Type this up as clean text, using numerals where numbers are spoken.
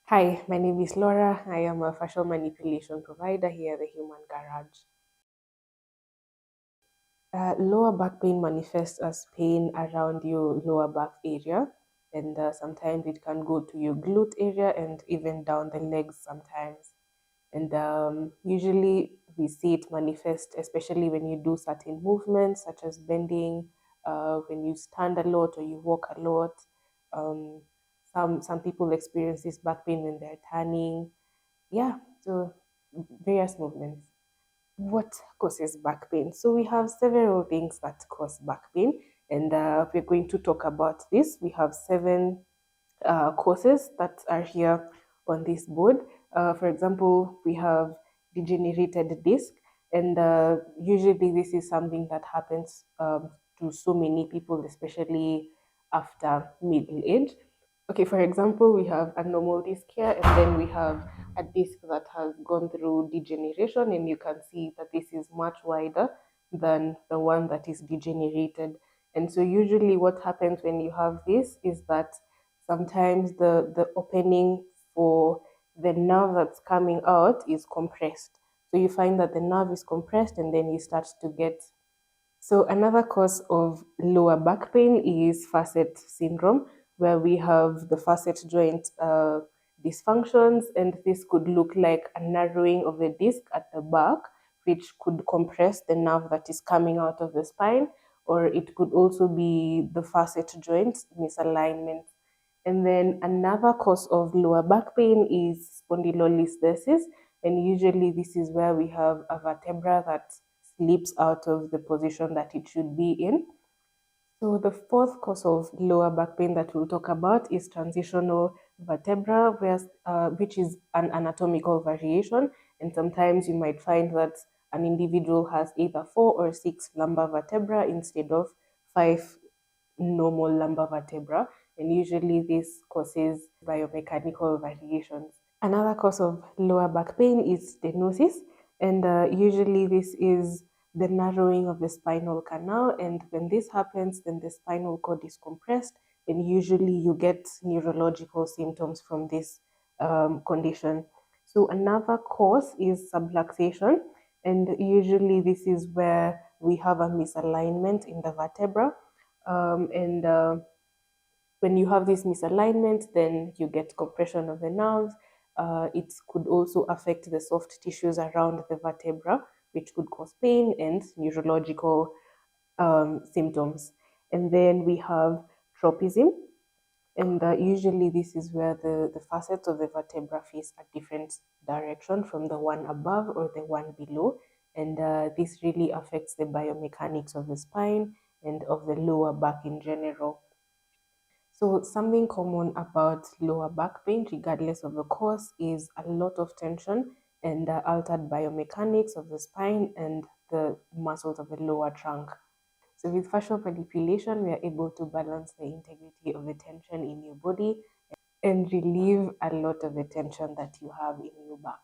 Hi, my name is Laura. I am a fascial manipulation provider here at the Human Garage. Lower back pain manifests as pain around your lower back area, and sometimes it can go to your glute area and even down the legs sometimes. And usually we see it manifest, especially when you do certain movements such as bending, when you stand a lot or you walk a lot. Um, some people experience this back pain when they're turning. Yeah, so various movements. What causes back pain? So we have several things that cause back pain, and we're going to talk about this. We have seven causes that are here on this board. For example, we have degenerated disc, and usually this is something that happens to so many people, especially after middle age. Okay, for example, we have a normal disc here, and then we have a disc that has gone through degeneration, and you can see that this is much wider than the one that is degenerated. And so, usually, what happens when you have this is that sometimes the opening for the nerve that's coming out is compressed. So, you find that the nerve is compressed, and then you start to get. So another cause of lower back pain is facet syndrome, where we have the facet joint dysfunctions, and this could look like a narrowing of the disc at the back, which could compress the nerve that is coming out of the spine, or it could also be the facet joint misalignment. And then another cause of lower back pain is spondylolisthesis, and usually this is where we have a vertebra that slips out of the position that it should be in. So the fourth cause of lower back pain that we'll talk about is transitional vertebra, which is an anatomical variation. And sometimes you might find that an individual has either 4 or 6 lumbar vertebra instead of 5 normal lumbar vertebra. And usually this causes biomechanical variations. Another cause of lower back pain is stenosis, and usually this is the narrowing of the spinal canal. And when this happens, then the spinal cord is compressed, and usually you get neurological symptoms from this condition. So another cause is subluxation, and usually this is where we have a misalignment in the vertebra, and when you have this misalignment, then you get compression of the nerves. It could also affect the soft tissues around the vertebra, which could cause pain and neurological symptoms. And then we have tropism, and usually this is where the facets of the vertebra face a different direction from the one above or the one below. And this really affects the biomechanics of the spine and of the lower back in general. So something common about lower back pain, regardless of the cause, is a lot of tension and the altered biomechanics of the spine and the muscles of the lower trunk. So with fascial manipulation, we are able to balance the integrity of the tension in your body and relieve a lot of the tension that you have in your back.